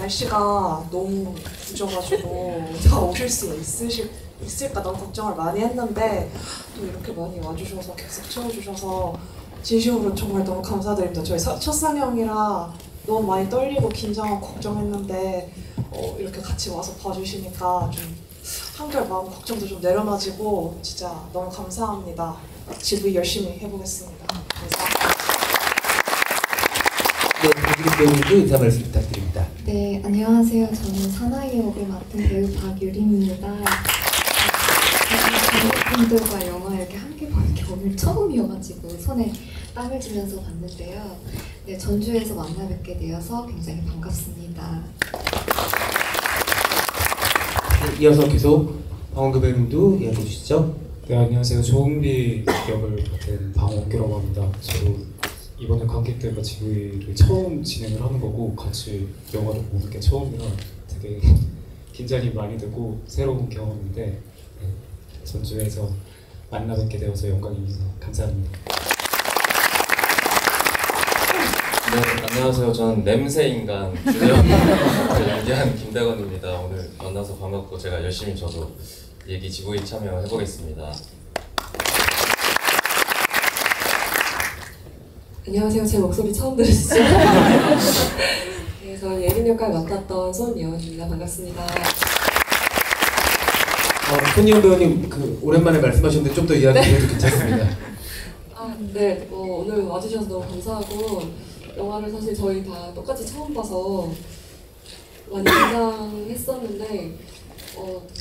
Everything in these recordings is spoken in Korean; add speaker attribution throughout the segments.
Speaker 1: 날씨가 너무 늦어가지고 다 오실 수 있을까 너무 걱정을 많이 했는데 또 이렇게 많이 와주셔서 계속 채워주셔서 진심으로 정말 너무 감사드립니다. 저희 첫 상영이라 너무 많이 떨리고 긴장하고 걱정했는데 이렇게 같이 와서 봐주시니까 좀 한결 마음 걱정도 좀 내려놔지고 진짜 너무 감사합니다. GV 열심히 해보겠습니다. 감사합니다.
Speaker 2: 네, 박유리 배우님도 인사 말씀 부탁드립니다.
Speaker 3: 네, 안녕하세요. 저는 사나이 역을 맡은 배우 박유리입니다. 관객분들과 영화 이렇게 함께 보는 게 오늘 처음이어가지고 손에 땀을 쥐면서 봤는데요. 네, 전주에서 만나 뵙게 되어서 굉장히 반갑습니다.
Speaker 2: 네, 이어서 계속 방원규 배우님도 이야기해 주시죠.
Speaker 4: 네, 안녕하세요. 조은비 역을 맡은 방원규라고 합니다. 저도 이번에 관객들과 GV를 처음 진행을 하는 거고 같이 영화를 보는 게 처음이라 되게 긴장이 많이 되고 새로운 경험인데 네, 전주에서 만나 뵙게 되어서 영광입니다. 감사합니다.
Speaker 5: 네, 안녕하세요. 저는 냄새인간 주연 연기한 김대건입니다. 오늘 만나서 반갑고 제가 열심히 저도 얘기 GV 참여해보겠습니다.
Speaker 6: 안녕하세요. 제 목소리 처음 들으시죠? 네, 저는 예린 역할 맡았던 손예원입니다. 반갑습니다.
Speaker 2: 손희영 배우님 오랜만에 말씀하셨는데 좀 더 이야기해도 괜찮습니다.
Speaker 6: 네. 오늘 와주셔서 너무 감사하고 영화를 사실 저희 다 똑같이 처음 봐서 많이 긴장했었는데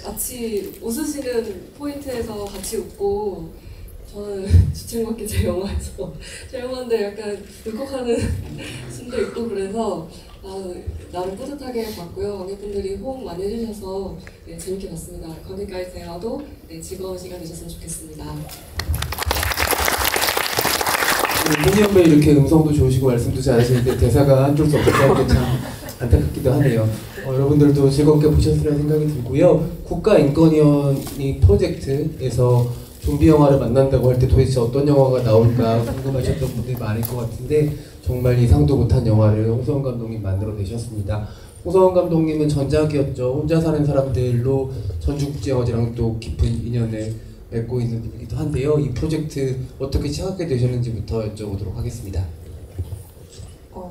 Speaker 6: 같이 웃으시는 포인트에서 같이 웃고 저는 주책맞게 제 영화에서 제 영화인데 약간 울컥하는 신도 있고 그래서 나를 뿌듯하게 봤고요. 관객분들이 호응 많이 해주셔서 네, 재밌게 봤습니다. 관객까지 대화도 네, 즐거운 시간 되셨으면 좋겠습니다.
Speaker 2: 손희영 배우 이렇게 음성도 좋으시고 말씀도 잘하시는데 대사가 한 줄 수 없어서 참 안타깝기도 하네요. 여러분들도 즐겁게 보셨으리라 생각이 들고요. 국가인권위원회 프로젝트에서 좀비 영화를 만난다고 할 때 도대체 어떤 영화가 나올까 궁금하셨던 분들이 많을 것 같은데 정말 예상도 못한 영화를 홍서원 감독님 만들어내셨습니다. 홍서원 감독님은 전작이었죠. 혼자 사는 사람들로 전주국제영화제랑 또 깊은 인연을 맺고 있는 분이기도 한데요. 이 프로젝트 어떻게 시작하게 되셨는지부터 여쭤보도록 하겠습니다.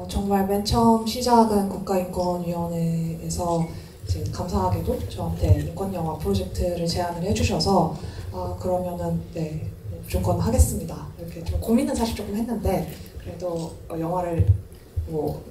Speaker 1: 정말 맨 처음 시작은 국가인권위원회에서 이제 감사하게도 저한테 인권영화 프로젝트를 제안을 해주셔서 그러면은 네 무조건 하겠습니다. 이렇게 좀 고민은 사실 조금 했는데 그래도 영화를 뭐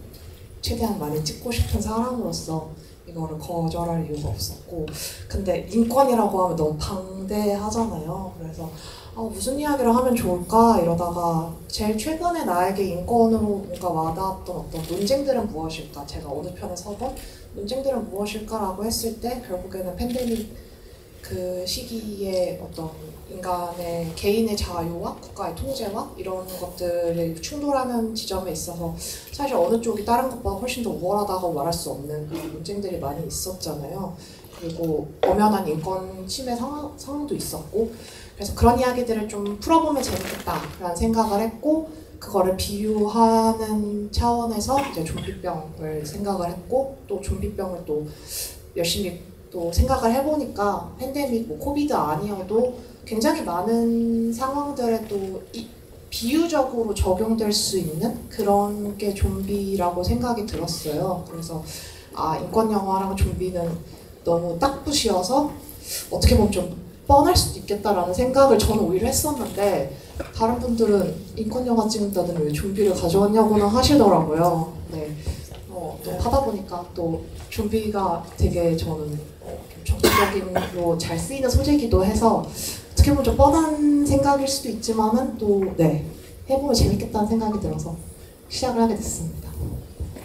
Speaker 1: 최대한 많이 찍고 싶은 사람으로서 이거를 거절할 이유가 없었고 근데 인권이라고 하면 너무 방대하잖아요. 그래서 무슨 이야기를 하면 좋을까 이러다가 제일 최근에 나에게 인권으로 뭔가 와닿았던 어떤 논쟁들은 무엇일까 제가 어느 편에 서본 논쟁들은 무엇일까라고 했을 때 결국에는 팬데믹 그 시기에 어떤 인간의 개인의 자유와 국가의 통제와 이런 것들이 충돌하는 지점에 있어서 사실 어느 쪽이 다른 것보다 훨씬 더 우월하다고 말할 수 없는 논쟁들이 많이 있었잖아요. 그리고 엄연한 인권 침해 상황도 있었고 그래서 그런 이야기들을 좀 풀어보면 재밌겠다라는 생각을 했고 그거를 비유하는 차원에서 이제 좀비병을 생각을 했고 또 좀비병을 또 열심히 또 생각을 해보니까 팬데믹, 코비드 아니어도 굉장히 많은 상황들에 또 비유적으로 적용될 수 있는 그런 게 좀비라고 생각이 들었어요. 그래서 인권 영화랑 좀비는 너무 딱붙이어서 어떻게 보면 좀 뻔할 수도 있겠다라는 생각을 저는 오히려 했었는데 다른 분들은 인권 영화 찍는다더니 왜 좀비를 가져왔냐고는 하시더라고요. 네. 또 하다 보니까 또 좀비가 되게 저는 좀 정치적으로 잘 쓰이는 소재이기도 해서 어떻게 보면 좀 뻔한 생각일 수도 있지만은 또 네 해보면 재밌겠다는 생각이 들어서 시작을 하게 됐습니다.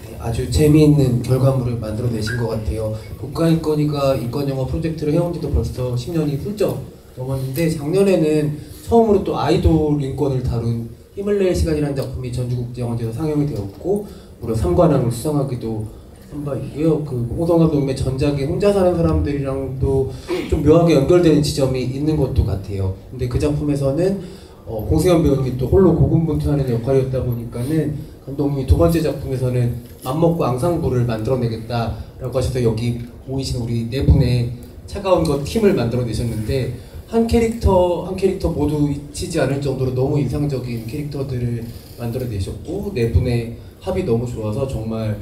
Speaker 2: 네, 아주 재미있는 결과물을 만들어내신 것 같아요. 국가인권위가 인권영화 프로젝트를 해온 지도 벌써 10년이 훌쩍 넘었는데 작년에는 처음으로 또 아이돌 인권을 다룬 힘을 낼 시간이라는 작품이 전주국제영화제에서 상영이 되었고 무려 3관왕을 수상하기도 한 바 있고요. 홍성 감독님의 전작이 혼자 사는 사람들이랑도 좀 묘하게 연결되는 지점이 있는 것도 같아요. 근데 그 작품에서는 공승현 배우님이 또 홀로 고군분투하는 역할이었다 보니까는 감독님이 두 번째 작품에서는 맘먹고 앙상블을 만들어내겠다라고 하셔서 여기 모이신 우리 네 분의 차가운 것 팀을 만들어내셨는데 한 캐릭터 한 캐릭터 모두 잊히지 않을 정도로 너무 인상적인 캐릭터들을 만들어내셨고 네 분의 합이 너무 좋아서 정말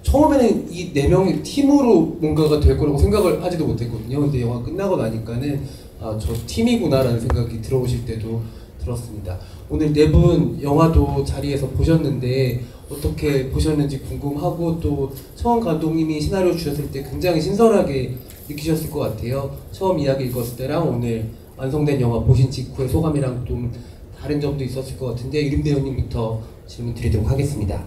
Speaker 2: 처음에는 이 네 명이 팀으로 뭔가가 될 거라고 생각을 하지도 못했거든요. 근데 영화 끝나고 나니까는 아, 저 팀이구나라는 생각이 들어오실 때도 들었습니다. 오늘 네 분 영화도 자리에서 보셨는데 어떻게 보셨는지 궁금하고 또 처음 감독님이 시나리오 주셨을 때 굉장히 신선하게 느끼셨을 것 같아요. 처음 이야기 읽었을 때랑 오늘 완성된 영화 보신 직후의 소감이랑 좀 다른 점도 있었을 것 같은데 유림 배우님부터 질문 드리도록 하겠습니다.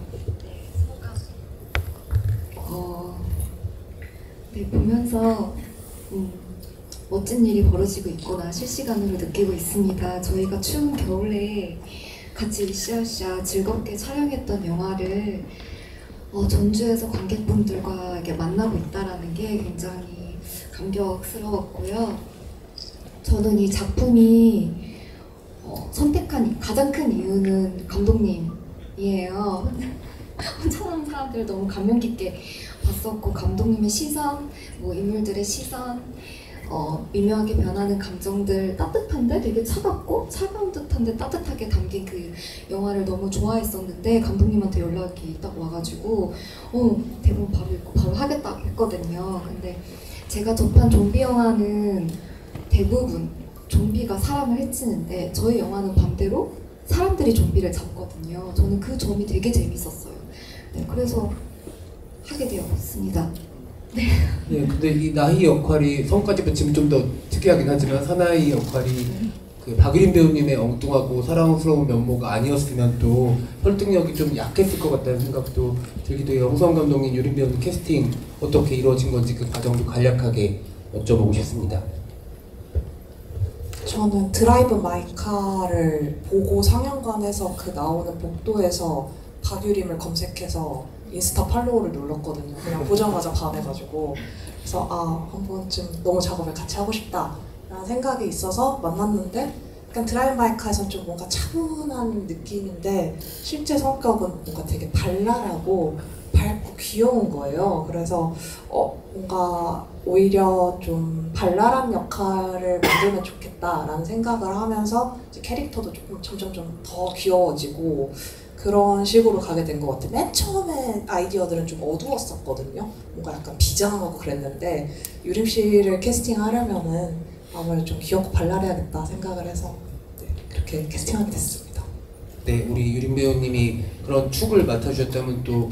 Speaker 3: 네, 보면서 멋진 일이 벌어지고 있구나 실시간으로 느끼고 있습니다. 저희가 추운 겨울에 같이 으쌰으쌰 즐겁게 촬영했던 영화를 전주에서 관객분들과 이렇게 만나고 있다는 게 굉장히 감격스러웠고요. 저는 이 작품이 선택한 가장 큰 이유는 감독님이에요. 혼자라는 사람들을 너무 감명 깊게 봤었고 감독님의 시선, 인물들의 시선, 미묘하게 변하는 감정들 따뜻한데 되게 차갑고 차가운 듯한데 따뜻하게 담긴 그 영화를 너무 좋아했었는데 감독님한테 연락이 딱 와가지고 대본 바로 읽고 바로 하겠다고 했거든요. 근데 제가 접한 좀비 영화는 대부분 좀비가 사람을 해치는데 저희 영화는 반대로 사람들이 좀비를 잡거든요. 저는 그 점이 되게 재밌었어요. 네, 그래서 하게 되었습니다.
Speaker 2: 네, 근데 이 나희 역할이 성까지 붙이면 좀 더 특이하긴 하지만 사나이 역할이 그 박유림 배우님의 엉뚱하고 사랑스러운 면모가 아니었으면 또 설득력이 좀 약했을 것 같다는 생각도 들기도 해요. 홍성 감독님, 유림 배우님 캐스팅 어떻게 이루어진 건지 그 과정도 간략하게 여쭤보고 싶습니다.
Speaker 1: 저는 드라이브 마이 카를 보고 상영관에서 그 나오는 복도에서 박유림을 검색해서 인스타 팔로우를 눌렀거든요. 그냥 보자마자 반해가지고. 그래서 한 번쯤 너무 작업을 같이 하고 싶다 라는 생각이 있어서 만났는데 약간 드라이브 마이 카에서는 좀 뭔가 차분한 느낌인데 실제 성격은 뭔가 되게 발랄하고 밝고 귀여운 거예요. 그래서 뭔가 오히려 좀 발랄한 역할을 만들면 좋겠다라는 생각을 하면서 이제 캐릭터도 조금 점점 좀 더 귀여워지고 그런 식으로 가게 된 것 같아요. 맨 처음에 아이디어들은 좀 어두웠었거든요. 뭔가 약간 비장하고 그랬는데 유림 씨를 캐스팅하려면은 아무래도 좀 귀엽고 발랄해야겠다 생각을 해서 네, 그렇게 캐스팅하게 됐습니다.
Speaker 2: 네, 우리 유림 배우님이 그런 축을 맡아주셨다면 또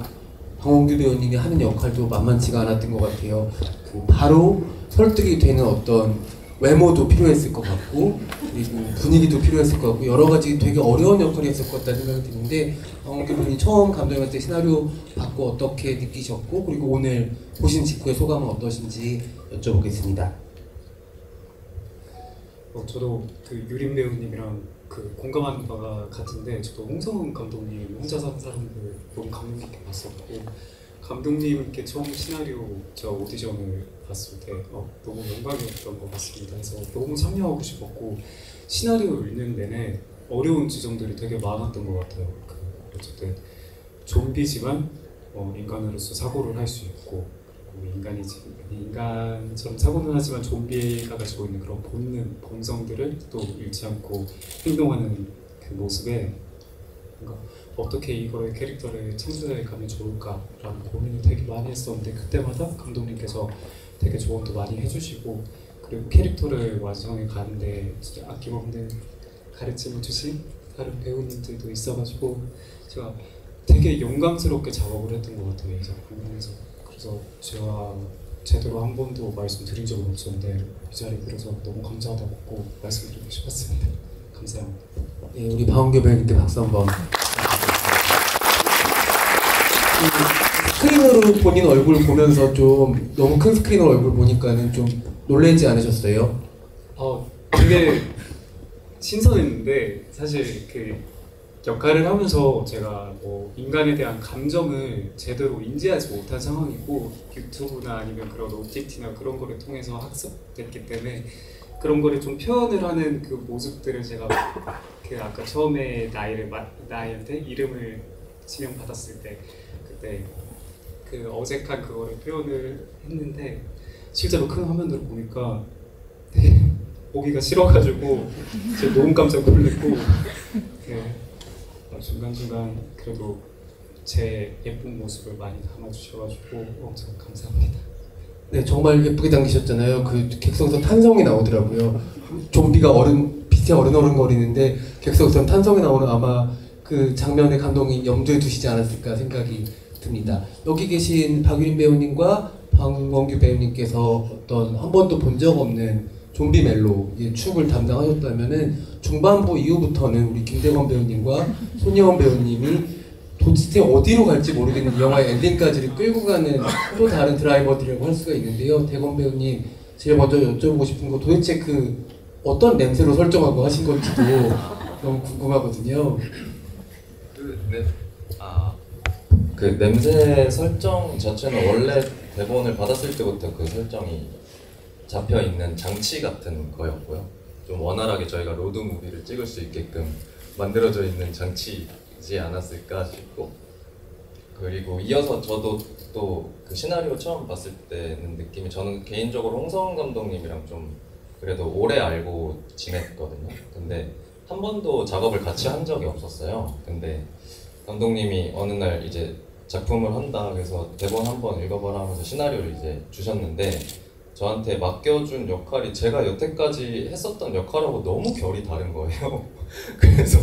Speaker 2: 황원규 배우님이 하는 역할도 만만치가 않았던 것 같아요. 그 바로 설득이 되는 어떤 외모도 필요했을 것 같고 그리고 분위기도 필요했을 것 같고 여러 가지 되게 어려운 역할이었을 것 같다는 생각이 드는데 황원규 배우님 처음 감독님한테 시나리오 받고 어떻게 느끼셨고 그리고 오늘 보신 직후의 소감은 어떠신지 여쭤보겠습니다.
Speaker 4: 저도 그 유림 배우님이랑 그 공감하는 바가 같은데 저도 홍성훈 감독님 혼자 사는 사람들 너무 감명 깊게 봤었고 감독님께 처음 시나리오 저 오디션을 봤을 때 너무 영광이었던 것 같습니다. 그래서 너무 참여하고 싶었고 시나리오 읽는 내내 어려운 지점들이 되게 많았던 것 같아요. 어쨌든 좀비지만 인간으로서 사고를 할 수 있고 인간처럼 사고는 하지만 좀비가 가지고 있는 그런 본능, 본성들을 또 잃지 않고 행동하는 그 모습에 뭔가 어떻게 이거의 캐릭터를 창조해 가면 좋을까라는 고민을 되게 많이 했었는데 그때마다 감독님께서 되게 조언도 많이 해주시고 그리고 캐릭터를 완성해 가는데 진짜 아낌없는 가르침을 주신 다른 배우님들도 있어가지고 제가 되게 영광스럽게 작업을 했던 것 같아요, 이 작품에서. 그래서 제가 제대로 한 번도 말씀드린 적은 없었는데 이 자리에 그래서 너무 감사하다고 말씀드리고 싶었습니다. 감사합니다.
Speaker 2: 네, 우리 박원규 배우님께 박수 한번. 스크린으로 본인 얼굴 보면서 좀 너무 큰 스크린으로 얼굴 보니까는 좀 놀라지 않으셨어요?
Speaker 4: 되게 신선했는데 사실 그 역할을 하면서 제가 인간에 대한 감정을 제대로 인지하지 못한 상황이고 유튜브나 아니면 그런 OTT나 그런 거를 통해서 학습됐기 때문에 그런 거를 좀 표현을 하는 그 모습들을 제가 그 아까 처음에 나이한테 이름을 지명받았을 때 그때 그 어색한 그거를 표현을 했는데 실제로 큰 화면으로 보니까 보기가 싫어가지고 제가 너무 깜짝 놀랐고 네, 중간중간 그래도 제 예쁜 모습을 많이 담아주셔가지고 엄청 감사합니다.
Speaker 2: 네, 정말 예쁘게 당기셨잖아요. 그 객석에서 탄성이 나오더라고요. 좀비가 빛에 어른어른거리는데 객석에서 탄성이 나오는 아마 그 장면의 감동이 염두에 두시지 않았을까 생각이 듭니다. 여기 계신 박유린 배우님과 방원규 배우님께서 어떤 한 번도 본 적 없는 좀비 멜로의 축을 담당하셨다면은 중반부 이후부터는 우리 김대건 배우님과 손예원 배우님이 도대체 어디로 갈지 모르겠는 이 영화의 엔딩까지를 끌고 가는 또 다른 드라이버들이라고 할 수가 있는데요. 대건 배우님, 제일 먼저 여쭤보고 싶은 거 도대체 그 어떤 냄새로 설정하고 하신 건지도 너무 궁금하거든요.
Speaker 5: 그 냄새 설정 자체는 원래 대본을 받았을 때부터 그 설정이 잡혀 있는 장치 같은 거였고요. 좀 원활하게 저희가 로드 무비를 찍을 수 있게끔 만들어져 있는 장치이지 않았을까 싶고, 그리고 이어서 저도 또 그 시나리오 처음 봤을 때는 느낌이, 저는 개인적으로 홍성훈 감독님이랑 좀 그래도 오래 알고 지냈거든요. 근데 한 번도 작업을 같이 한 적이 없었어요. 근데 감독님이 어느 날 이제 작품을 한다 그래서 대본 한번 읽어봐라 하면서 시나리오를 이제 주셨는데, 저한테 맡겨준 역할이 제가 여태까지 했었던 역할하고 너무 결이 다른 거예요. 그래서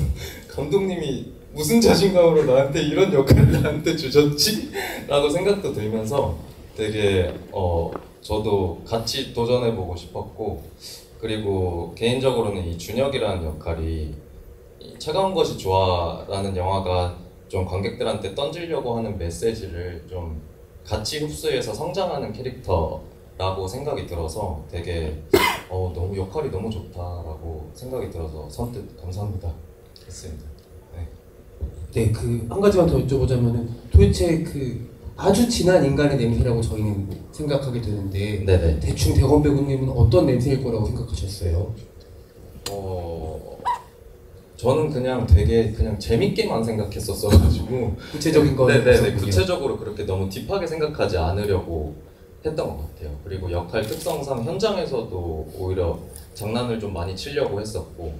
Speaker 5: 감독님이 무슨 자신감으로 나한테 이런 역할을 나한테 주셨지? 라고 생각도 들면서 되게 저도 같이 도전해보고 싶었고, 그리고 개인적으로는 이 준혁이라는 역할이 차가운 것이 좋아라는 영화가 좀 관객들한테 던지려고 하는 메시지를 좀 같이 흡수해서 성장하는 캐릭터라고 생각이 들어서 되게 너무 역할이 너무 좋다라고 생각이 들어서 선뜻 감사합니다 했습니다.
Speaker 2: 네, 그 한 가지만 더 여쭤보자면은 도대체 그 아주 진한 인간의 냄새라고 저희는 생각하게 되는데,
Speaker 5: 네네.
Speaker 2: 대충 대건 배우님은 어떤 냄새일 거라고 생각하셨어요?
Speaker 5: 저는 그냥 되게 그냥 재밌게만 생각했었어가지고
Speaker 2: 구체적인 거.
Speaker 5: 네네네, 구체적으로 그렇게 너무 딥하게 생각하지 않으려고 했던 것 같아요. 그리고 역할 특성상 현장에서도 오히려 장난을 좀 많이 치려고 했었고,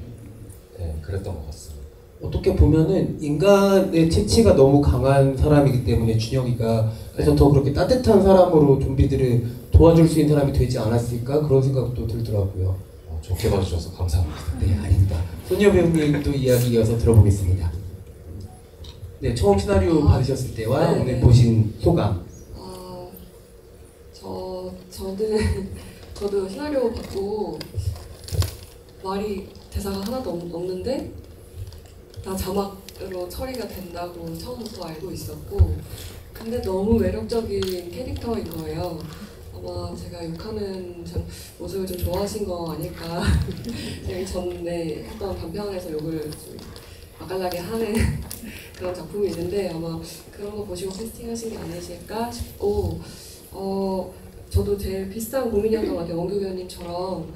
Speaker 5: 네, 그랬던 것 같습니다.
Speaker 2: 어떻게 보면은 인간의 체치가 너무 강한 사람이기 때문에 준혁이가, 그래서 더 그렇게 따뜻한 사람으로 좀비들을 도와줄 수 있는 사람이 되지 않았을까 그런 생각도 들더라고요.
Speaker 5: 좋게 봐주셔서 감사합니다.
Speaker 2: 네, 아닙니다. 손예원 배우님도 이야기 이어서 들어보겠습니다. 네, 처음 시나리오 받으셨을 때와
Speaker 6: 네,
Speaker 2: 오늘
Speaker 6: 네.
Speaker 2: 보신 소감.
Speaker 6: 저도 시나리오 받고 대사가 하나도 없는데 다 자막으로 처리가 된다고 처음부터 알고 있었고, 근데 너무 매력적인 캐릭터인 거예요. 아마 제가 욕하는 모습을 좀 좋아하신 거 아닐까. 제가 전에 했던 단편에서 욕을 좀 맛깔나게 하는 그런 작품이 있는데, 아마 그런 거 보시고 캐스팅하신 게 아니실까 싶고, 저도 제일 비슷한 고민이었던 것 같아요. 원규 배우님처럼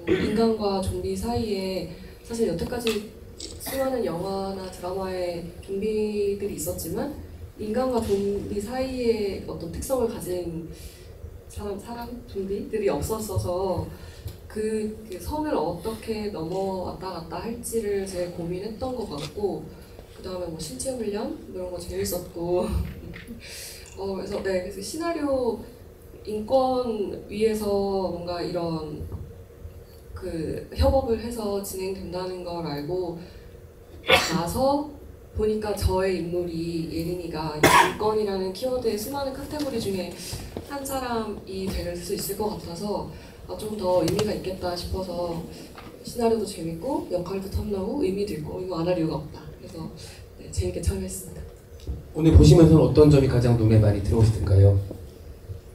Speaker 6: 인간과 좀비 사이에 사실 여태까지 수많은 영화나 드라마에 좀비들이 있었지만 인간과 좀비 사이에 어떤 특성을 가진 좀비들이 없었어서 그 선을 어떻게 넘어왔다 갔다 할지를 제일 고민했던 것 같고, 그 다음에 뭐 신체 훈련 이런 거 재밌었고 그래서 시나리오 인권 위에서 뭔가 이런 그 협업을 해서 진행된다는 걸 알고 나서 보니까 저의 인물이 예린이가 인권이라는 키워드의 수많은 카테고리 중에 한 사람이 될 수 있을 것 같아서 좀 더 의미가 있겠다 싶어서 시나리오도 재밌고 역할도 탐나고 의미도 있고 이거 안 할 이유가 없다. 그래서 재밌게 참여했습니다.
Speaker 2: 오늘 보시면서 어떤 점이 가장 눈에 많이 들어오시던가요?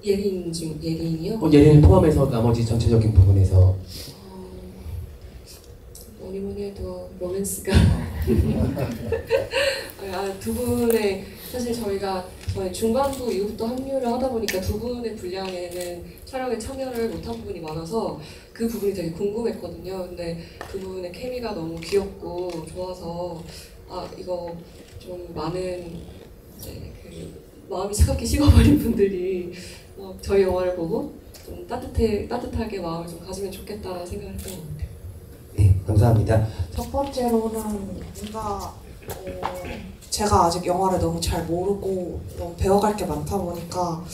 Speaker 6: 예린이요?
Speaker 2: 예린을 포함해서 나머지 전체적인 부분에서.
Speaker 6: 뭐니 해도 로맨스가 두 분의 사실 저희 중반부 이후부터 합류를 하다 보니까 두 분의 분량에는 촬영에 참여를 못한 부분이 많아서 그 부분이 되게 궁금했거든요. 근데 그 부분의 케미가 너무 귀엽고 좋아서 이거 좀 많은 이제 그 마음이 차갑게 식어버린 분들이 저희 영화를 보고 좀 따뜻하게 마음을 좀 가지면 좋겠다라는 생각을 했던 것 같아요.
Speaker 2: 네, 감사합니다.
Speaker 1: 첫 번째로는 뭔가 제가 아직 영화를 너무 잘 모르고 너무 배워갈 게 많다 보니까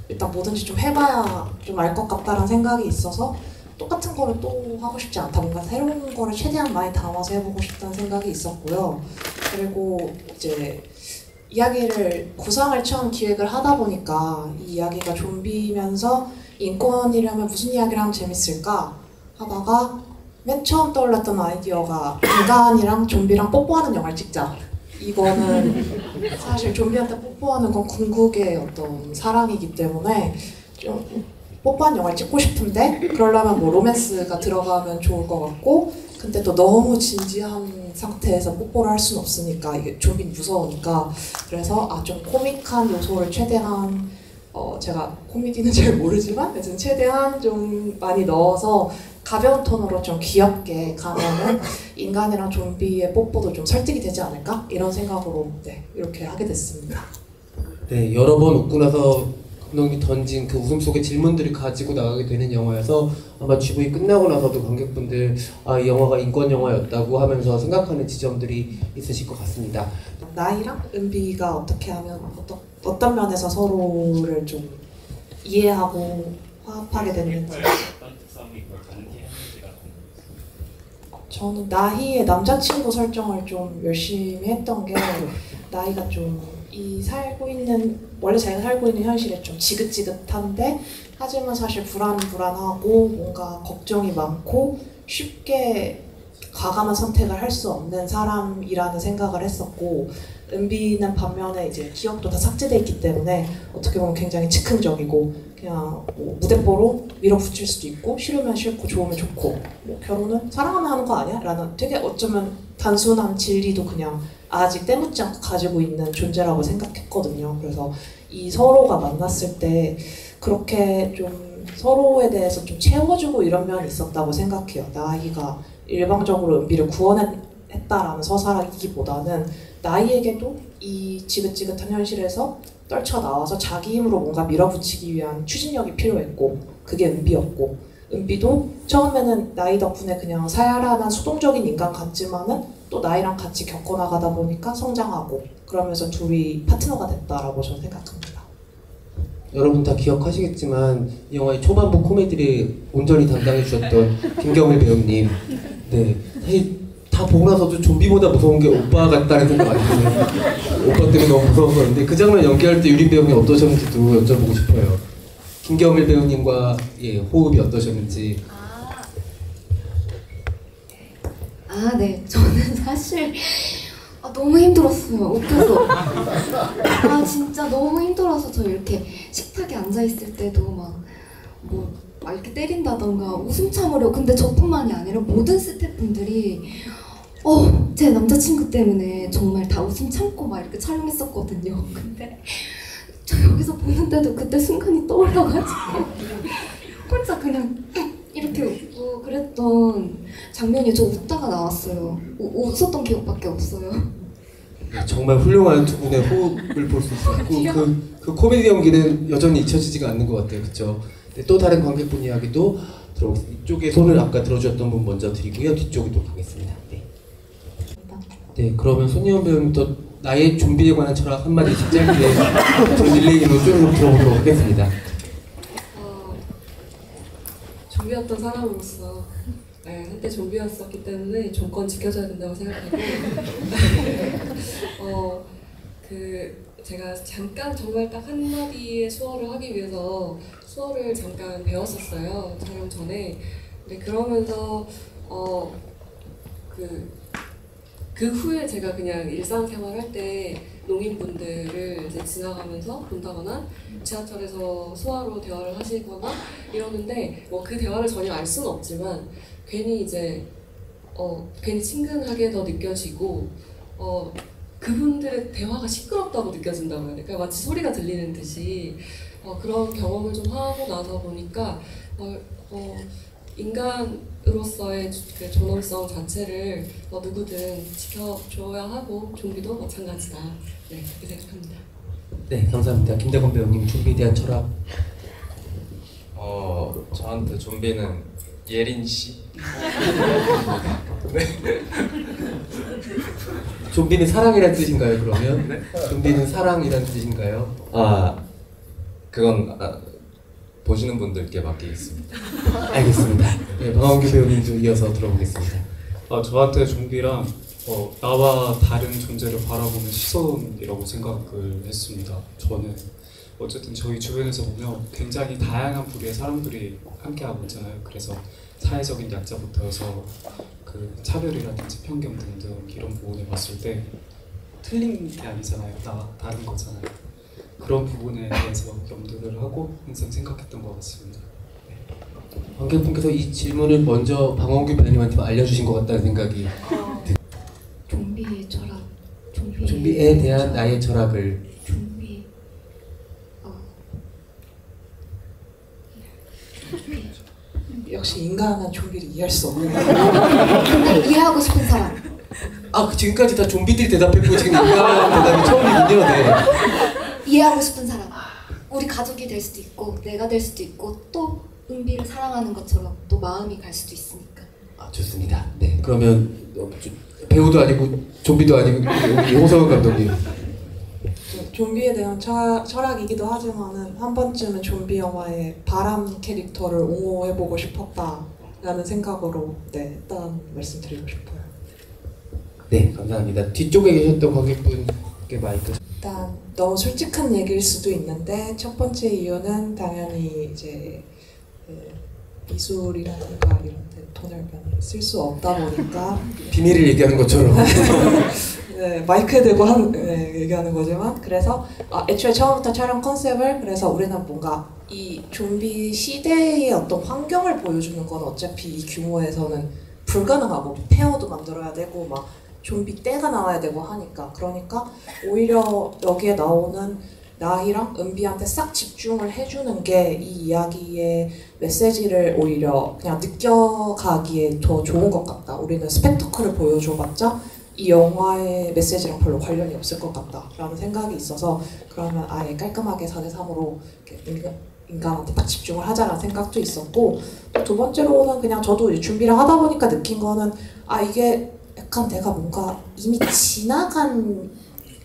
Speaker 1: 일단 뭐든지 좀 해봐야 좀 알 것 같다라는 생각이 있어서 똑같은 거를 또 하고 싶지 않다. 뭔가 새로운 거를 최대한 많이 담아서 해보고 싶다는 생각이 있었고요. 그리고 이제 이야기를 구상을 처음 기획을 하다 보니까 이 이야기가 좀비면서 인권이라면 무슨 이야기를 하면 재밌을까 하다가 맨 처음 떠올랐던 아이디어가 인간이랑 좀비랑 뽀뽀하는 영화를 찍자. 이거는 사실 좀비한테 뽀뽀하는 건 궁극의 어떤 사랑이기 때문에 좀 뽀뽀한 영화를 찍고 싶은데 그러려면 뭐 로맨스가 들어가면 좋을 것 같고 근데 또 너무 진지한 상태에서 뽀뽀를 할 수는 없으니까 이게 좀비 무서우니까 그래서 좀 코믹한 요소를 최대한 제가 코미디는 잘 모르지만 요즘 최대한 좀 많이 넣어서 가벼운 톤으로 좀 귀엽게 가면은 인간이랑 좀비의 뽀뽀도 좀 설득이 되지 않을까? 이런 생각으로 이렇게 하게 됐습니다.
Speaker 2: 네, 여러 번 웃고 나서 감독님이 던진 그 웃음 속의 질문들을 가지고 나가게 되는 영화여서 아마 GV 끝나고 나서도 관객분들 이 영화가 인권 영화였다고 하면서 생각하는 지점들이 있으실 것 같습니다.
Speaker 1: 나이랑 은비가 어떻게 하면 어떤 면에서 서로를 좀 이해하고 화합하게 됐는지. 저는 나희의 남자친구 설정을 좀 열심히 했던 게 나희가 좀 원래 자기가 살고 있는 현실에 좀 지긋지긋한데 하지만 사실 불안하고 뭔가 걱정이 많고 쉽게 과감한 선택을 할 수 없는 사람이라는 생각을 했었고 은비는 반면에 이제 기억도 다 삭제돼 있기 때문에 어떻게 보면 굉장히 즉흥적이고 그냥 뭐 무대뽀로 밀어붙일 수도 있고 싫으면 싫고 좋으면 좋고 뭐 결혼은 사랑하면 하는 거 아니야? 라는 되게 어쩌면 단순한 진리도 그냥 아직 때묻지 않고 가지고 있는 존재라고 생각했거든요. 그래서 이 서로가 만났을 때 그렇게 좀 서로에 대해서 좀 채워주고 이런 면이 있었다고 생각해요. 나희가 일방적으로 은비를 구원했다라는 서사이기보다는 나희에게도 이 지긋지긋한 현실에서 떨쳐나와서 자기 힘으로 뭔가 밀어붙이기 위한 추진력이 필요했고 그게 은비였고 은비도 처음에는 나희 덕분에 그냥 사야라한 수동적인 인간 같지만은 또 나이랑 같이 겪어나가다 보니까 성장하고 그러면서 둘이 파트너가 됐다라고 저는 생각합니다.
Speaker 2: 여러분 다 기억하시겠지만 이 영화의 초반부 코미디를 온전히 담당해 주셨던 김경일 배우님. 네, 사실 다 보고 나서도 좀비보다 무서운 게 오빠 같다는 생각 안 드네요. 오빠 때문에 너무 무서워서 그런데 그 장면 연기할 때 유림 배우님 어떠셨는지도 여쭤보고 싶어요. 김경일 배우님과 호흡이 어떠셨는지.
Speaker 3: 네. 저는 사실 너무 힘들었어요. 웃겨서. 진짜 너무 힘들어서 저 이렇게 식탁에 앉아있을 때도 이렇게 때린다던가 웃음 참으려고. 근데 저뿐만이 아니라 모든 스태프분들이 제 남자친구 때문에 정말 다 웃음 참고 이렇게 촬영했었거든요. 근데 저 여기서 보는데도 그때 순간이 떠올라가지고 혼자 그냥 이렇게 웃고 그랬던 장면이 저 웃다가 나왔어요. 웃었던 기억밖에 없어요.
Speaker 2: 정말 훌륭한 두 분의 호흡을 볼 수 있었고 그 코미디 연기는 여전히 잊혀지지가 않는 것 같아요. 그렇죠? 또 다른 관객분 이야기도 들어보겠습니다. 이쪽에 손을 아까 들어주셨던 분 먼저 드리고요. 뒤쪽으로 가겠습니다. 네, 그러면 손예원 배우님부터 나의 좀비에 관한 철학 한마디씩 짧게 좀 릴레이로 쭉 들어보도록 하겠습니다.
Speaker 6: 좀비였던 사람으로서 한때 좀비였었기 때문에 정권 지켜줘야 된다고 생각하고 제가 잠깐 정말 딱 한마디의 수어를 하기 위해서 수어를 잠깐 배웠었어요. 촬영 전에. 근데 그러면서 그 후에 제가 그냥 일상생활 할 때 농인분들을 이제 지나가면서 본다거나 지하철에서 수화로 대화를 하시거나 이러는데 그 대화를 전혀 알 수는 없지만 괜히 이제 괜히 친근하게 더 느껴지고 그분들의 대화가 시끄럽다고 느껴진다고 해야 될까요? 마치 소리가 들리는 듯이 그런 경험을 좀 하고 나서 보니까 인간으로서의 그 존엄성 자체를 누구든 지켜줘야 하고 좀비도 마찬가지다. 네, 그렇게 생각합니다.
Speaker 2: 네, 감사합니다. 김대건 배우님, 좀비에 대한 철학.
Speaker 5: 저한테 좀비는 예린 씨.
Speaker 2: 좀비는 사랑이란 뜻인가요, 그러면? 네? 좀비는 사랑이란 뜻인가요?
Speaker 5: 그건 보시는 분들께 맡기겠습니다.
Speaker 2: 알겠습니다. 네, 방원규 배우님도 이어서 들어보겠습니다.
Speaker 4: 저한테 좀비랑 나와 다른 존재를 바라보는 시선이라고 생각을 했습니다. 저는 어쨌든 저희 주변에서 보면 굉장히 다양한 부류의 사람들이 함께하고 있잖아요. 그래서 사회적인 약자부터 해서 그 차별이라든지 편견 등등 이런 부분을 봤을 때 틀린 게 아니잖아요. 다른 거잖아요. 그런 부분에 대해서 염두를 하고 항상 생각했던 것 같습니다.
Speaker 2: 관객분께서 이 질문을 먼저 방원규 배우님한테 알려주신 것 같다는 생각이
Speaker 3: 좀비의 철학.
Speaker 2: 좀비에 대한 나의 철학을
Speaker 3: 좀비.
Speaker 1: 역시 인간은 좀비를 이해할 수 없는.
Speaker 3: 근데 이해하고 싶은 사람.
Speaker 2: 지금까지 다 좀비들이 대답했고 지금 인간한 대답이 처음이군요. 네.
Speaker 3: 이해하고 싶은 사람. 우리 가족이 될 수도 있고 내가 될 수도 있고 또 은비를 사랑하는 것처럼 또 마음이 갈 수도 있으니까.
Speaker 2: 좋습니다. 네. 그러면 배우도 아니고 좀비도 아니고 우리 홍성은 감독님.
Speaker 1: 좀비에 대한 철학이기도 하지만은 한 번쯤은 좀비 영화의 바람 캐릭터를 옹호해보고 싶었다라는 생각으로 일단 말씀드리고 싶어요.
Speaker 2: 네, 감사합니다. 뒤쪽에 계셨던 관객분께 마이크.
Speaker 1: 일단 너무 솔직한 얘기일 수도 있는데 첫 번째 이유는 당연히 이제 미술이라든가 이런 데 돈을 많이 쓸 수 없다 보니까
Speaker 2: 비밀을 얘기하는 것처럼.
Speaker 1: 네, 마이크 대고 얘기하는 거지만 그래서 애초에 처음부터 촬영 컨셉을 그래서 우리는 뭔가 이 좀비 시대의 어떤 환경을 보여주는 건 어차피 이 규모에서는 불가능하고 페어도 만들어야 되고 막 좀비 떼가 나와야 되고 하니까 그러니까 오히려 여기에 나오는 나희랑 은비한테 싹 집중을 해주는 게 이 이야기의 메시지를 오히려 그냥 느껴가기에 더 좋은 것 같다. 우리는 스펙터클을 보여줘봤자 이 영화의 메시지랑 별로 관련이 없을 것 같다라는 생각이 있어서 그러면 아예 깔끔하게 4대3으로 인간한테 딱 집중을 하자라는 생각도 있었고 또 두 번째로는 그냥 저도 준비를 하다 보니까 느낀 거는 이게 약간 내가 뭔가 이미 지나간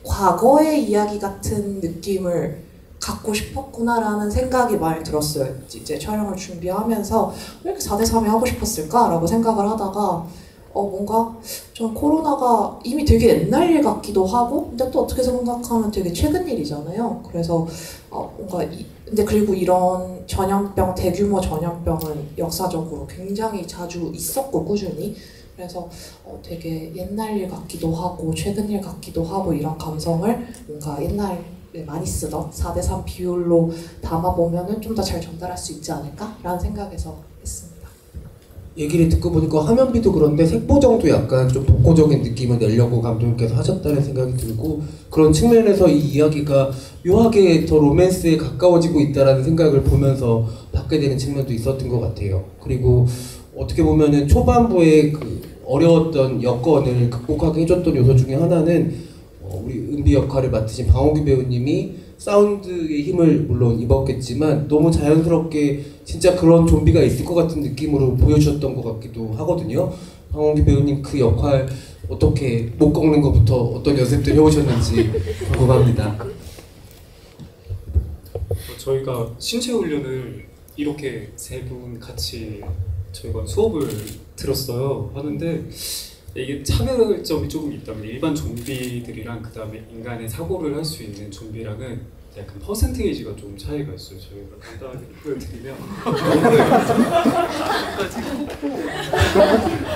Speaker 1: 과거의 이야기 같은 느낌을 갖고 싶었구나라는 생각이 많이 들었어요. 이제 촬영을 준비하면서 왜 이렇게 4대3이 하고 싶었을까라고 생각을 하다가 뭔가 전 코로나가 이미 되게 옛날 일 같기도 하고 근데 또 어떻게 생각하면 되게 최근 일이잖아요. 그래서 뭔가 근데 그리고 이런 전염병, 대규모 전염병은 역사적으로 굉장히 자주 있었고 꾸준히 그래서 되게 옛날 일 같기도 하고 최근 일 같기도 하고 이런 감성을 뭔가 옛날에 많이 쓰던 4대3 비율로 담아보면은 좀 더 잘 전달할 수 있지 않을까라는 생각에서 했습니다.
Speaker 2: 얘기를 듣고 보니까 화면비도 그런데 색보정도 약간 좀 독보적인 느낌을 내려고 감독님께서 하셨다는 생각이 들고 그런 측면에서 이 이야기가 묘하게 더 로맨스에 가까워지고 있다는 생각을 보면서 받게 되는 측면도 있었던 것 같아요. 그리고 어떻게 보면은 초반부에 그 어려웠던 여건을 극복하게 해줬던 요소 중에 하나는 우리 은비 역할을 맡으신 방원규 배우님이 사운드의 힘을 물론 입었겠지만 너무 자연스럽게 진짜 그런 좀비가 있을 것 같은 느낌으로 보여주셨던 것 같기도 하거든요. 방원규 배우님 그 역할 어떻게 목 꺾는 것부터 어떤 연습들 해오셨는지 궁금합니다.
Speaker 4: 저희가 신체 훈련을 이렇게 세 분 같이 저희가 수업을 들었어요. 하는데 이게 차별점이 조금 있다면 일반 좀비들이랑 그 다음에 인간의 사고를 할 수 있는 좀비랑은 약간 퍼센테이지가 좀 차이가 있어요. 저희가 간단하게 보여드리면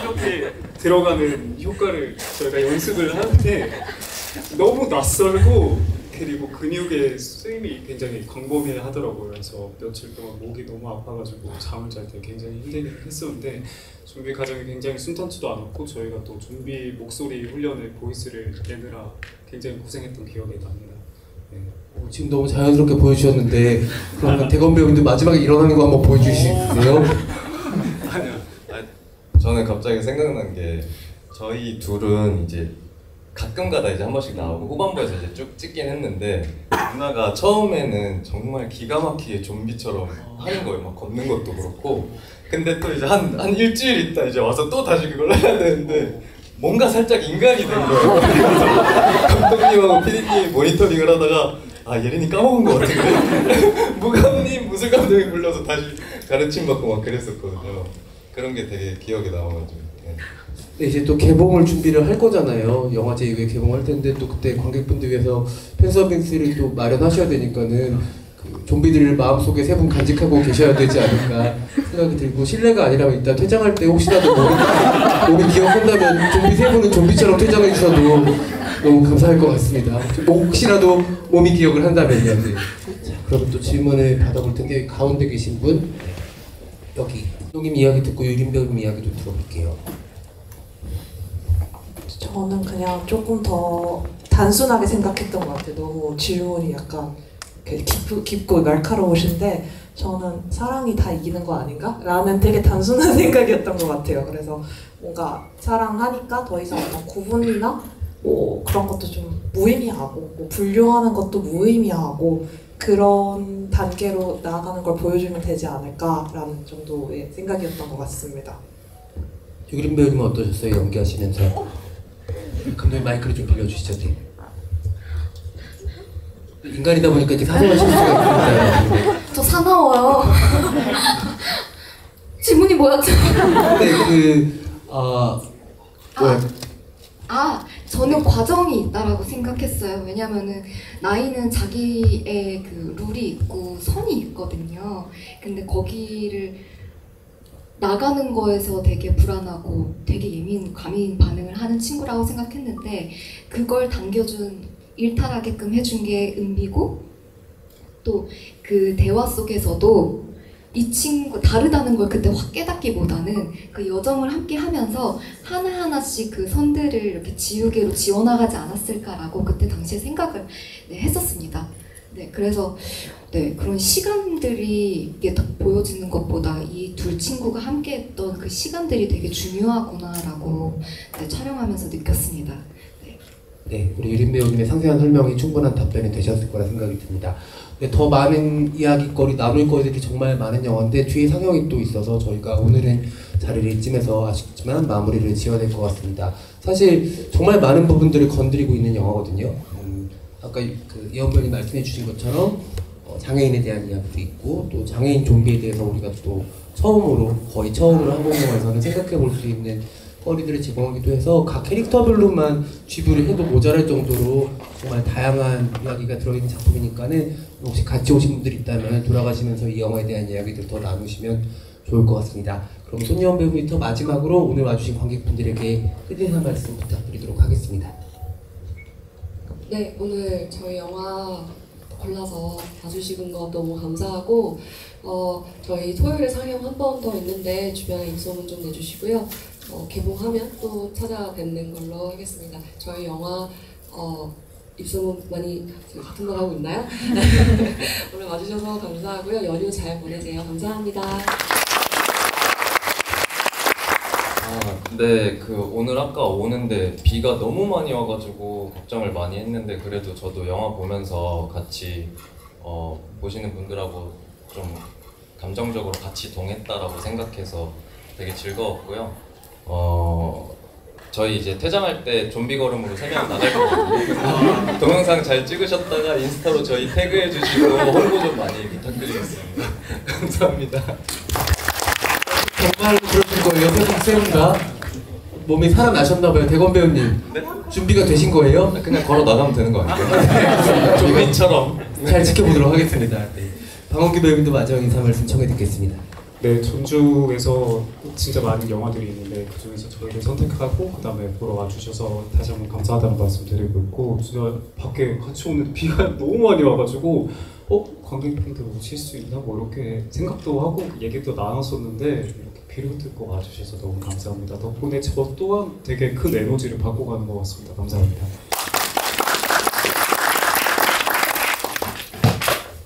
Speaker 4: 이렇게 들어가는 효과를 저희가 연습을 하는데 너무 낯설고 그리고 근육의 쓰임이 굉장히 광범위하더라고요. 그래서 며칠 동안 목이 너무 아파가지고 잠을 잘 때 굉장히 힘들긴 했었는데 준비 과정이 굉장히 순탄치도 않았고 저희가 또 준비 목소리 훈련에 보이스를 내느라 굉장히 고생했던 기억이 납니다. 네.
Speaker 2: 지금 너무 자연스럽게 보여주셨는데 그러면 대건 배우님들 마지막에 일어나는 거 한번 보여주실 수 있으세요?
Speaker 4: 아니요.
Speaker 5: 저는 갑자기 생각난 게 저희 둘은 이제 가끔가다 이제 한 번씩 나오고 후반부에서 이제 쭉 찍긴 했는데 누나가 처음에는 정말 기가 막히게 좀비처럼 하는 거예요. 막 걷는 것도 그렇고. 근데 또 이제 한 일주일 있다 이제 와서 또 다시 그걸 해야 되는데 뭔가 살짝 인간이 된 거예요. 그래서 감독님하고 PD님이 모니터링을 하다가 아 예린이 까먹은 거 같은데 무감님 무술 감독이 불러서 다시 가르침 받고 막 그랬었거든요. 그런 게 되게 기억에 남아가지고. 네.
Speaker 2: 네, 이제 또 개봉을 준비를 할 거잖아요. 영화제 이후에 개봉할 텐데 또 그때 관객분들 위해서 팬 서비스를 또 마련하셔야 되니까는 그 좀비들을 마음속에 세 분 간직하고 계셔야 되지 않을까 생각이 들고 실례가 아니라면 이따 퇴장할 때 혹시라도 몸이 기억한다면 좀비 세 분은 좀비처럼 퇴장해 주셔도 너무 감사할 것 같습니다. 혹시라도 몸이 기억을 한다면요. 네. 자, 그럼 또 질문을 받아볼 텐데 가운데 계신 분 여기 감독님 이야기 듣고 유림 배우님 이야기도 들어볼게요.
Speaker 1: 저는 그냥 조금 더 단순하게 생각했던 것 같아요. 너무 질문이 약간 이렇게 깊고 날카로우신데 저는 사랑이 다 이기는 거 아닌가? 라는 되게 단순한 생각이었던 것 같아요. 그래서 뭔가 사랑하니까 더 이상 어떤 구분이나 뭐 그런 것도 좀 무의미하고 뭐 분류하는 것도 무의미하고 그런 단계로 나아가는 걸 보여주면 되지 않을까라는 정도의 생각이었던 것 같습니다.
Speaker 2: 유림 배우님은 어떠셨어요? 연기하시면서? 감독님 마이크를 좀 빌려주시죠. 네. 인간이다 보니까 이렇게 사소한 실수가 있습니다.
Speaker 3: 저 사나워요. 질문이 뭐였죠?
Speaker 2: 네,
Speaker 3: 저는 과정이 있다라고 생각했어요. 왜냐면은 나이는 자기의 그 룰이 있고 선이 있거든요. 근데 거기를 나가는 거에서 되게 불안하고 되게 과민 반응을 하는 친구라고 생각했는데 그걸 당겨준 일탈하게끔 해준 게 은비고 또 그 대화 속에서도 이 친구 다르다는 걸 그때 확 깨닫기보다는 그 여정을 함께 하면서 하나하나씩 그 선들을 이렇게 지우개로 지워나가지 않았을까라고 그때 당시에 생각을 했었습니다. 네, 그래서 네, 그런 시간들이 이게 딱 보여지는 것보다 이 둘 친구가 함께했던 그 시간들이 되게 중요하구나라고 네, 촬영하면서 느꼈습니다.
Speaker 2: 네, 우리 유림 배우님의 상세한 설명이 충분한 답변이 되셨을 거라 생각이 듭니다. 네, 더 많은 이야기거리, 나눌 거리들이 정말 많은 영화인데 뒤에 상영이 또 있어서 저희가 오늘은 자리를 이쯤에서 아쉽지만 마무리를 지어야 될 것 같습니다. 사실 정말 많은 부분들을 건드리고 있는 영화거든요. 아까 그 이현 배우님 말씀해 주신 것처럼 장애인에 대한 이야기도 있고 또 장애인 좀비에 대해서 우리가 또 거의 처음으로 한국 영화에서는 생각해 볼 수 있는 거리들을 제공하기도 해서 각 캐릭터별로만 쥐부를 해도 모자랄 정도로 정말 다양한 이야기가 들어있는 작품이니까는 혹시 같이 오신 분들 있다면 돌아가시면서 이 영화에 대한 이야기들 더 나누시면 좋을 것 같습니다. 그럼 손예원 배우부터 마지막으로 오늘 와주신 관객분들에게 끝인사 말씀 부탁드리도록 하겠습니다.
Speaker 6: 네, 오늘 저희 영화 골라서 봐주시는 거 너무 감사하고 저희 토요일에 상영 한 번 더 있는데 주변에 입소문 좀 내주시고요. 개봉하면 또 찾아뵙는 걸로 하겠습니다. 저희 영화 입소문 많이 같은 거 하고 있나요? 오늘 와주셔서 감사하고요. 연휴 잘 보내세요. 감사합니다.
Speaker 5: 근데 오늘 아까 오는데 비가 너무 많이 와가지고 걱정을 많이 했는데 그래도 저도 영화 보면서 같이 보시는 분들하고 좀 감정적으로 같이 동했다라고 생각해서 되게 즐거웠고요. 저희 이제 퇴장할 때 좀비 걸음으로 3명 나갈 거거든요. 동영상 잘 찍으셨다가 인스타로 저희 태그해 주시고 홍보 좀 많이 부탁드리겠습니다. 감사합니다.
Speaker 2: 정말 그러실 거예요? 세분다 몸이 살아나셨나봐요. 대건 배우님.
Speaker 5: 네?
Speaker 2: 준비가 되신 거예요?
Speaker 5: 그냥 걸어 나가면 되는 거 아니에요? 좀비처럼
Speaker 2: 잘 지켜보도록 하겠습니다. 네. 방원규 배우님도 마지막 인사 말씀 청해 듣겠습니다.
Speaker 4: 네, 전주에서 진짜 많은 영화들이 있는데 그 중에서 저희를 선택하고 그 다음에 보러 와주셔서 다시 한번 감사하다는 말씀 드리고 있고, 진짜 밖에 같이 오는데 비가 너무 많이 와가지고 관객분들 오실 수 있나 뭐 이렇게 생각도 하고 얘기도 나눴었는데 이렇게 비를 뚫고 와주셔서 너무 감사합니다. 덕분에 저 또한 되게 큰 에너지를 받고 가는 것 같습니다. 감사합니다.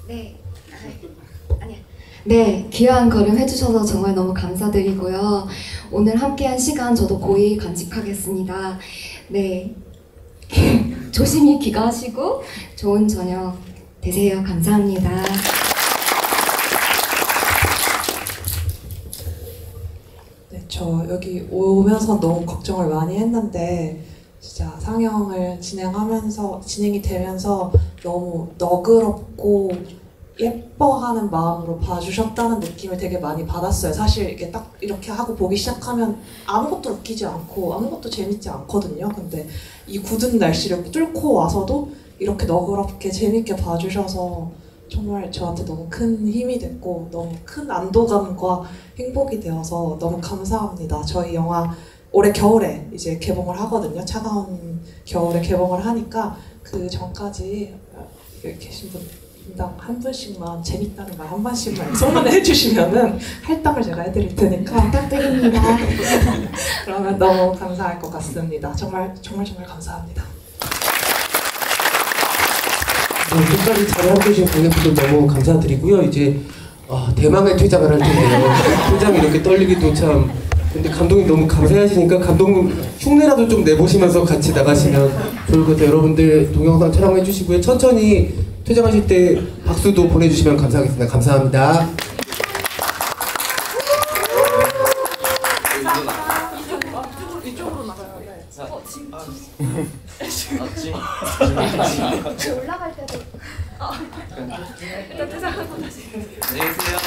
Speaker 3: 네. 아니야. 네, 귀한 걸음 해주셔서 정말 너무 감사드리고요. 오늘 함께한 시간 저도 고이 간직하겠습니다. 네, 조심히 귀가하시고 좋은 저녁 되세요. 감사합니다.
Speaker 1: 네, 저 여기 오면서 너무 걱정을 많이 했는데 진짜 상영을 진행이 되면서 너무 너그럽고 예뻐하는 마음으로 봐주셨다는 느낌을 되게 많이 받았어요. 사실 이게 딱 이렇게 하고 보기 시작하면 아무것도 웃기지 않고 아무것도 재밌지 않거든요. 근데 이 굳은 날씨를 뚫고 와서도 이렇게 너그럽게 재밌게 봐주셔서 정말 저한테 너무 큰 힘이 됐고 너무 큰 안도감과 행복이 되어서 너무 감사합니다. 저희 영화 올해 겨울에 이제 개봉을 하거든요. 차가운 겨울에 개봉을 하니까 그 전까지 여기 계신 분 인당 한 분씩만 재밌다는 말 한 번씩만 소문을 해주시면은 할당을 제가 해드릴 테니까
Speaker 3: 부탁드립니다.
Speaker 1: 그러면 너무 감사할 것 같습니다. 정말 감사합니다.
Speaker 2: 끝까지 잘 함께해주신 관객분들 너무 감사드리고요. 이제 대망의 퇴장을 할 텐데요. 퇴장이 이렇게 떨리기도 참. 근데 감독님 너무 감사하시니까 감독님 흉내라도 좀 내보시면서 같이 나가시면 좋을 것 같아요. 여러분들 동영상 촬영해 주시고요. 천천히 퇴장하실 때 박수도 보내주시면 감사하겠습니다. 감사합니다.
Speaker 1: 이쪽으로 나가요. 네.
Speaker 3: 올라갈 때도
Speaker 6: 일단 퇴장하고 다시.
Speaker 5: 안녕히 계세요.